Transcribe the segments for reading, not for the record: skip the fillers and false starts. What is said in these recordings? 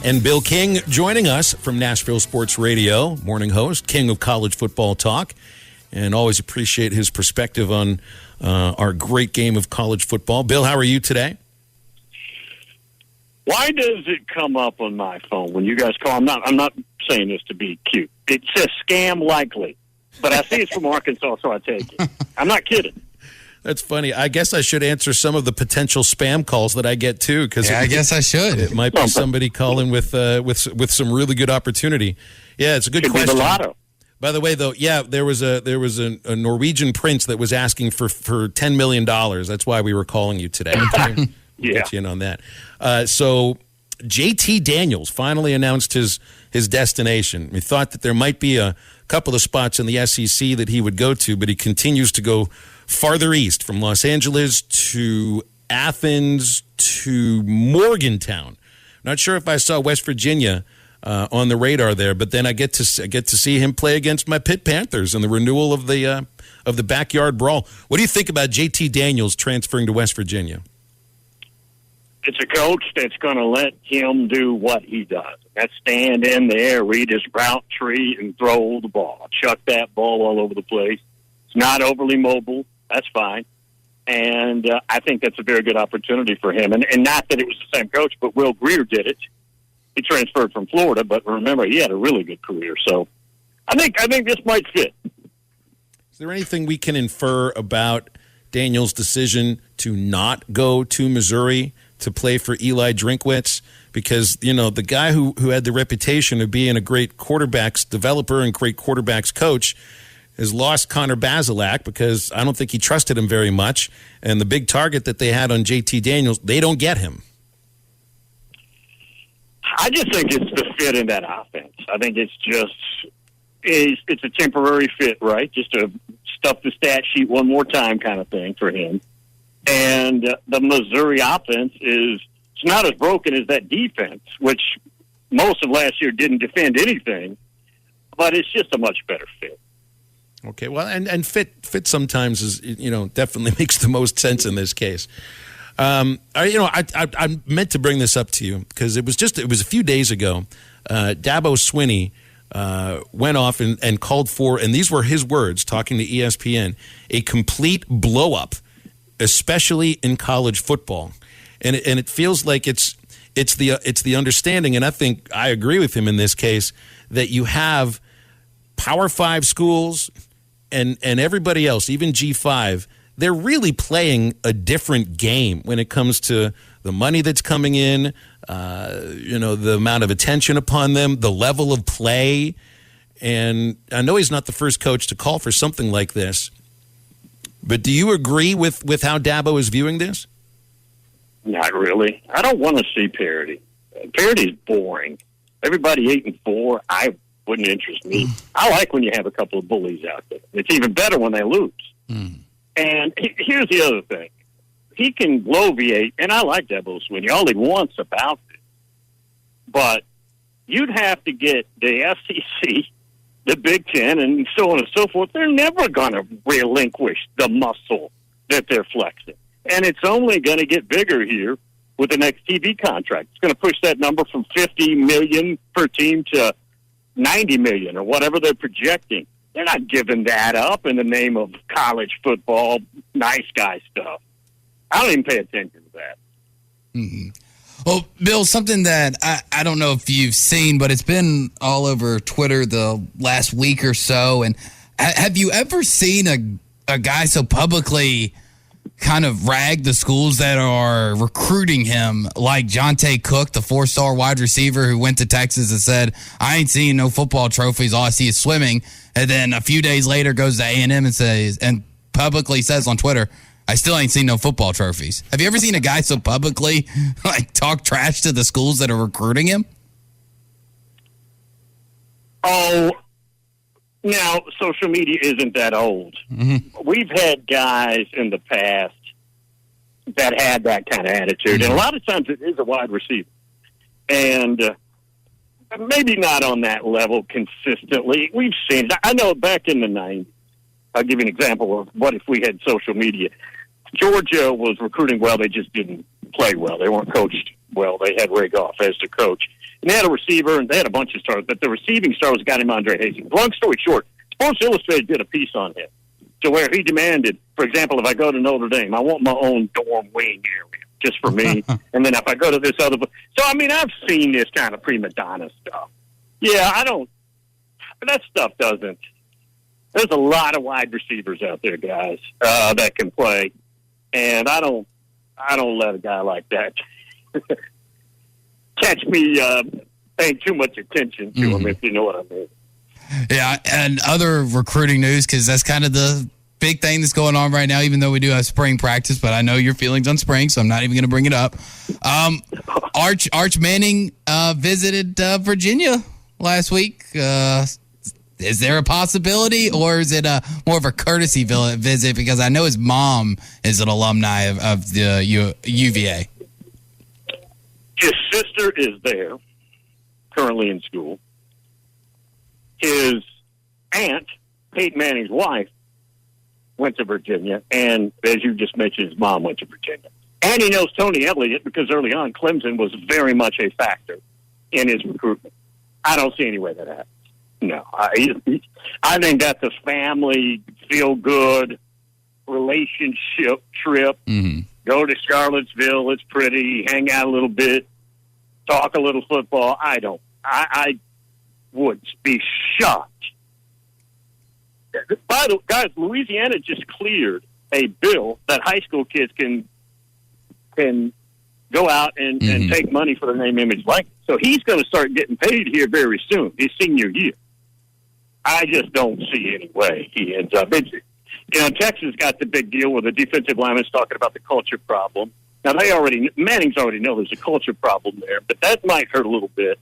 And Bill King joining us from Nashville Sports Radio, morning host, king of college football talk, and always appreciate his perspective on our great game of college football. Bill, how are you today? Why does it come up on my phone when you guys call? I'm not saying this to be cute. It says scam likely, but I see it's from Arkansas, so I take it. I'm not kidding. That's funny. I guess I should answer some of the potential spam calls that I get too. I guess I should. It might be somebody calling with some really good opportunity. Yeah, it's a good question. Be the lotto. By the way, though, yeah, there was a Norwegian prince that was asking for $10 million. That's why we were calling you today. Yeah. Get you in on that. So JT Daniels finally announced his destination. We thought that there might be a couple of spots in the SEC that he would go to, but he continues to go farther east, from Los Angeles to Athens to Morgantown. Not sure if I saw West Virginia on the radar there, but then I get to see him play against my Pitt Panthers in the renewal of the backyard brawl. What do you think about JT Daniels transferring to West Virginia? It's a coach that's going to let him do what he does. That's stand in there, read his route tree, and throw the ball. Chuck that ball all over the place. It's not overly mobile. That's fine. And I think that's a very good opportunity for him. And not that it was the same coach, but Will Greer did it. He transferred from Florida, but remember, he had a really good career. So I think this might fit. Is there anything we can infer about Daniels' decision to not go to Missouri to play for Eli Drinkwitz? Because, you know, the guy who had the reputation of being a great quarterbacks developer and great quarterbacks coach has lost Connor Bazelak because I don't think he trusted him very much. And the big target that they had on JT Daniels, they don't get him. I just think it's the fit in that offense. I think it's a temporary fit, right? Just to stuff the stat sheet one more time kind of thing for him. And the Missouri offense it's not as broken as that defense, which most of last year didn't defend anything, but it's just a much better fit. Okay, well, and fit sometimes is, you know, definitely makes the most sense in this case. I meant to bring this up to you because it was a few days ago. Dabo Swinney went off and called for, and these were his words talking to ESPN, a complete blow up, especially in college football, and it feels like it's the understanding, and I think I agree with him in this case, that you have Power 5 schools and everybody else, even G5, they're really playing a different game when it comes to the money that's coming in, the amount of attention upon them, the level of play. And I know he's not the first coach to call for something like this, but do you agree with how Dabo is viewing this? Not really. I don't want to see parity. Parity is boring. Everybody 8-4. Wouldn't interest me. I like when you have a couple of bullies out there. It's even better when they lose. And here's the other thing. He can bloviate, and I like Dabo Swinney, all he wants about it. But you'd have to get the SEC, the Big Ten, and so on and so forth. They're never going to relinquish the muscle that they're flexing. And it's only going to get bigger here with the next TV contract. It's going to push that number from $50 million per team to $90 million or whatever they're projecting. They're not giving that up in the name of college football, nice guy stuff. I don't even pay attention to that. Mm-hmm. Well, Bill, something that I don't know if you've seen, but it's been all over Twitter the last week or so. And have you ever seen a guy so publicly kind of rag the schools that are recruiting him, like Jonte Cook, the 4-star wide receiver who went to Texas and said, I ain't seeing no football trophies, all I see is swimming. And then a few days later goes to A&M and publicly says on Twitter, I still ain't seen no football trophies. Have you ever seen a guy so publicly talk trash to the schools that are recruiting him? Oh, now, social media isn't that old. Mm-hmm. We've had guys in the past that had that kind of attitude, and a lot of times it is a wide receiver. And maybe not on that level consistently. We've seen it. I know back in the 90s, I'll give you an example of what if we had social media. Georgia was recruiting well. They just didn't play well. They weren't coached well. They had Ray Goff as the coach. And they had a receiver, and they had a bunch of stars, but the receiving star was a guy named Andre Hastings. Long story short, Sports Illustrated did a piece on him to where he demanded, for example, if I go to Notre Dame, I want my own dorm wing area just for me. And then if I go to this other... So, I mean, I've seen this kind of prima donna stuff. Yeah, I don't... That stuff doesn't... There's a lot of wide receivers out there, guys, that can play. And I don't let a guy like that catch me paying too much attention to him, if you know what I mean. Yeah, and other recruiting news, because that's kind of the big thing that's going on right now, even though we do have spring practice, but I know your feelings on spring, so I'm not even going to bring it up. Arch Manning visited Virginia last week. Is there a possibility, or is it more of a courtesy visit? Because I know his mom is an alumni of the UVA. His sister is there, currently in school. His aunt, Peyton Manning's wife, went to Virginia, and as you just mentioned, his mom went to Virginia. And he knows Tony Elliott because early on, Clemson was very much a factor in his recruitment. I don't see any way that happens. No, I think that's a family feel-good relationship trip. Mm-hmm. Go to Charlottesville. It's pretty. Hang out a little bit. Talk a little football. I would be shocked. By the way, guys, Louisiana just cleared a bill that high school kids can go out and take money for their name, image, likeness. So he's going to start getting paid here very soon, his senior year. I just don't see any way he ends up. Texas got the big deal where the defensive lineman's talking about the culture problem. Now, Manning's already know there's a culture problem there, but that might hurt a little bit.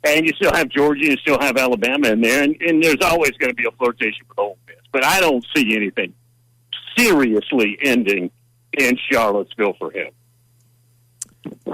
And you still have Georgia, you still have Alabama in there, and there's always going to be a flirtation with Ole Miss. But I don't see anything seriously ending in Charlottesville for him.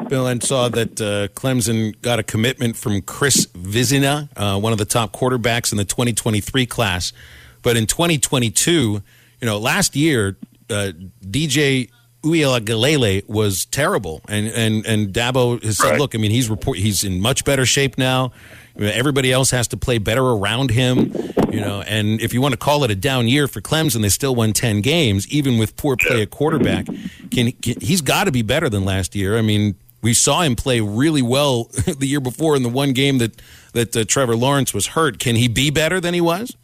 Bill, and saw that Clemson got a commitment from Chris Vizina, one of the top quarterbacks in the 2023 class. But in 2022, last year, DJ Uiagalelei was terrible, and Dabo has said, "Look, I mean, he's in much better shape now. Everybody else has to play better around him, And if you want to call it a down year for Clemson, they still won 10 games, even with poor play at quarterback. He's got to be better than last year. I mean, we saw him play really well the year before in the one game that Trevor Lawrence was hurt. Can he be better than he was?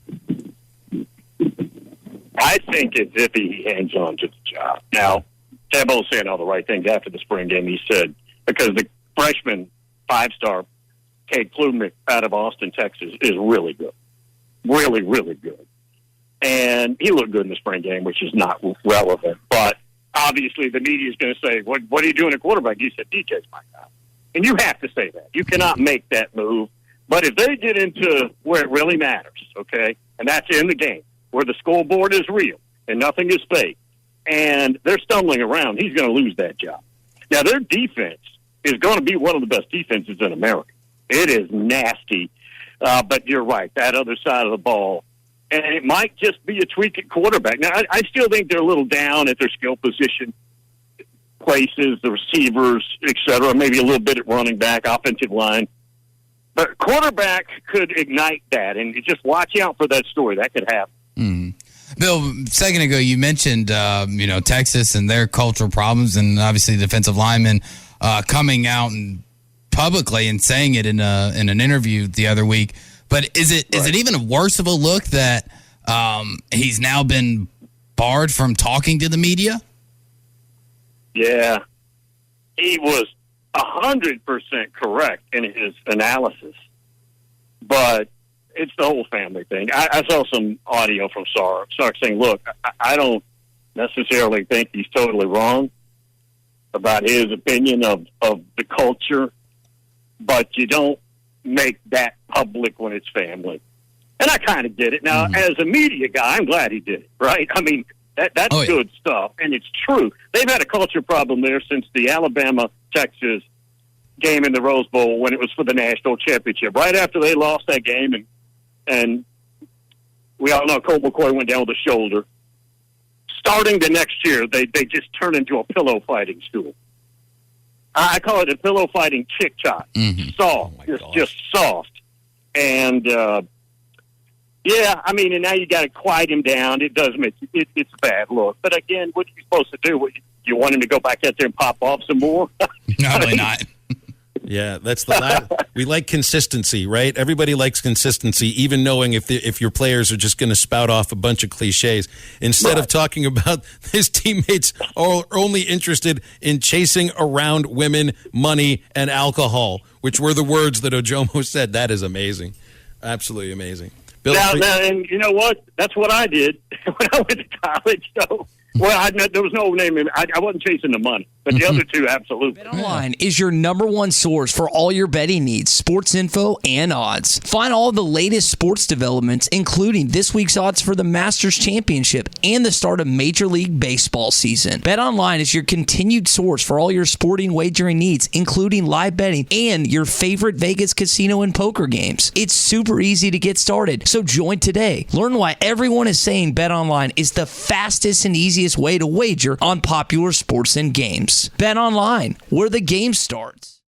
I think it's if he hangs on to the job. Now, Dabo's saying all the right things after the spring game. He said, because the freshman 5-star, Cade Klubnik out of Austin, Texas, is really good. Really, really good. And he looked good in the spring game, which is not relevant. But obviously the media is going to say, what are you doing at quarterback? He said, DJ's my guy. And you have to say that. You cannot make that move. But if they get into where it really matters, okay, and that's in the game, where the scoreboard is real and nothing is fake, and they're stumbling around, he's going to lose that job. Now, their defense is going to be one of the best defenses in America. It is nasty, but you're right, that other side of the ball, and it might just be a tweak at quarterback. Now, I still think they're a little down at their skill position places, the receivers, et cetera, maybe a little bit at running back, offensive line. But quarterback could ignite that, and you just watch out for that story. That could happen. Bill, a second ago you mentioned Texas and their cultural problems, and obviously defensive linemen coming out and publicly and saying it in an interview the other week. But is it even worse of a look that he's now been barred from talking to the media? Yeah, he was 100% correct in his analysis, but it's the whole family thing. I saw some audio from Sark saying, look, I don't necessarily think he's totally wrong about his opinion of the culture, but you don't make that public when it's family. And I kind of get it. Now, as a media guy, I'm glad he did it, right? I mean, that's good stuff, and it's true. They've had a culture problem there since the Alabama-Texas game in the Rose Bowl when it was for the national championship. Right after they lost that game, and we all know Colt McCoy went down with a shoulder. Starting the next year, they just turned into a pillow fighting school. I call it a pillow fighting chick chop. Soft, just soft. And, yeah, I mean, and now you got to quiet him down. It does make it's a bad look. But again, what are you supposed to do? You want him to go back out there and pop off some more? Probably not. Yeah, that's we like consistency, right? Everybody likes consistency, even knowing if your players are just going to spout off a bunch of cliches. Instead of talking about his teammates are only interested in chasing around women, money, and alcohol, which were the words that Ojomo said. That is amazing. Absolutely amazing. Bill, now, and you know what? That's what I did when I went to college. So, there was no name. I wasn't chasing the money, but the other two, absolutely. BetOnline is your number one source for all your betting needs, sports info, and odds. Find all the latest sports developments, including this week's odds for the Masters Championship and the start of Major League Baseball season. BetOnline is your continued source for all your sporting wagering needs, including live betting and your favorite Vegas casino and poker games. It's super easy to get started, so join today. Learn why everyone is saying BetOnline is the fastest and easiest way to wager on popular sports and games. BetOnline, where the game starts.